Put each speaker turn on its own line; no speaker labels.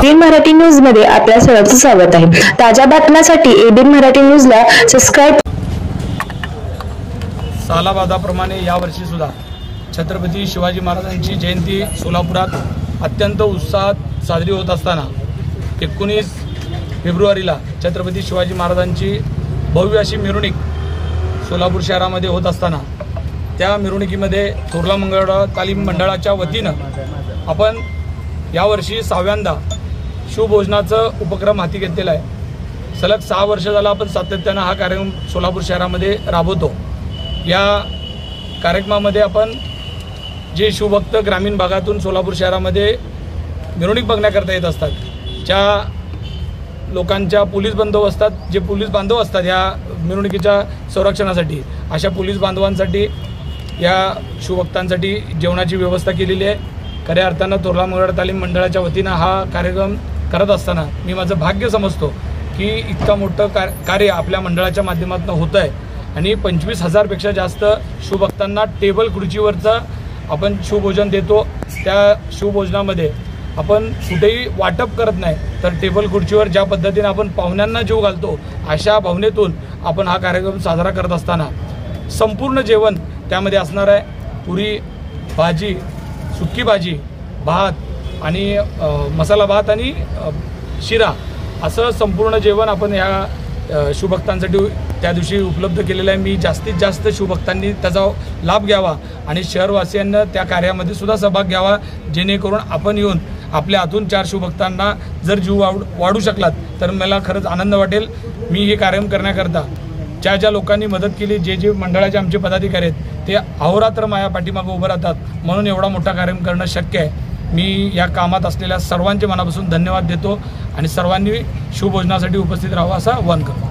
ABN Marathi news मध्ये आपल्या सर्वांचं स्वागत आहे। ताज्या बातम्यांसाठी एबीएन मराठी न्यूजला सबस्क्राइब।
सालाबादाप्रमाणे यावर्षी सुद्धा छत्रपती शिवाजी महाराजांची जयंती सोलापुरात अत्यंत उत्साहात साजरी होत असताना 19 फेब्रुवारीला छत्रपती शिवाजी महाराजांची भव्य अशी मिरवणूक सोलापूर शहरामध्ये होत असताना त्या मिरवणुकीमध्ये थोरला मंगळवेढा तालीम मंडळाच्या वतीनं आपण यावर्षी 6व्यांदा शिवभोजनाचं उपक्रम हाती घेतलेला आहे। सलग 6 वर्ष झालं आपण सातत्यानं हा कार्यक्रम सोलापूर शहरामध्ये राबवतो। या कार्यक्रमामध्ये आपण जे शिवभक्त ग्रामीण भागातून सोलापूर शहरामध्ये मिरवणूक बघण्याकरता येत असतात, ज्या लोकांच्या पोलीस बंदोबस्तात जे पोलीस बांधव असतात या मिरवणुकीच्या संरक्षणासाठी, अशा पोलीस बांधवांसाठी या शिवभक्तांसाठी जेवणाची व्यवस्था केलेली आहे। खऱ्या अर्थानं थोरला मंगळवेढा तालीम मंडळाच्या वतीनं हा कार्यक्रम करत असताना मी माझं भाग्य समजतो की इतका मोठं कार्य आपल्या मंडळाच्या माध्यमातून होतं आहे आणि 25,000पेक्षा जास्त शिवभक्तांना टेबल खुर्चीवरचं आपण शिवभोजन देतो। त्या शिवभोजनामध्ये आपण कुठेही वाटप करत नाही, तर टेबल खुर्चीवर ज्या पद्धतीने आपण पाहुण्यांना जीव घालतो अशा भावनेतून आपण हा कार्यक्रम साजरा करत असताना संपूर्ण जेवण त्यामध्ये असणार आहे। पुरी, भाजी, सुकी भाजी, भात आणि मसाला भात आणि शिरा असं संपूर्ण जेवण आपण या शिवभक्तांसाठी त्या दिवशी उपलब्ध केलेलं आहे। मी जास्तीत जास्त शिवभक्तांनी त्याचा लाभ घ्यावा आणि शहरवासियांना त्या कार्यामध्ये सुद्धा सहभाग घ्यावा, जेणेकरून आपण येऊन आपल्या हातून 4 शिवभक्तांना जर जीव वाढू शकलात तर मला खरंच आनंद वाटेल। मी हे कार्यक्रम करण्याकरता ज्या लोकांनी मदत केली, जे मंडळाचे आमचे पदाधिकारी आहेत ते अहोरात्र माझ्या पाठीमागे उभं राहतात, म्हणून एवढा मोठा कार्यक्रम करणं शक्य आहे। मी या कामात असलेल्या सर्वांचे मनापासून धन्यवाद देतो आणि सर्वांनी शिवभोजनासाठी उपस्थित राहावं असं आवाहन करतो।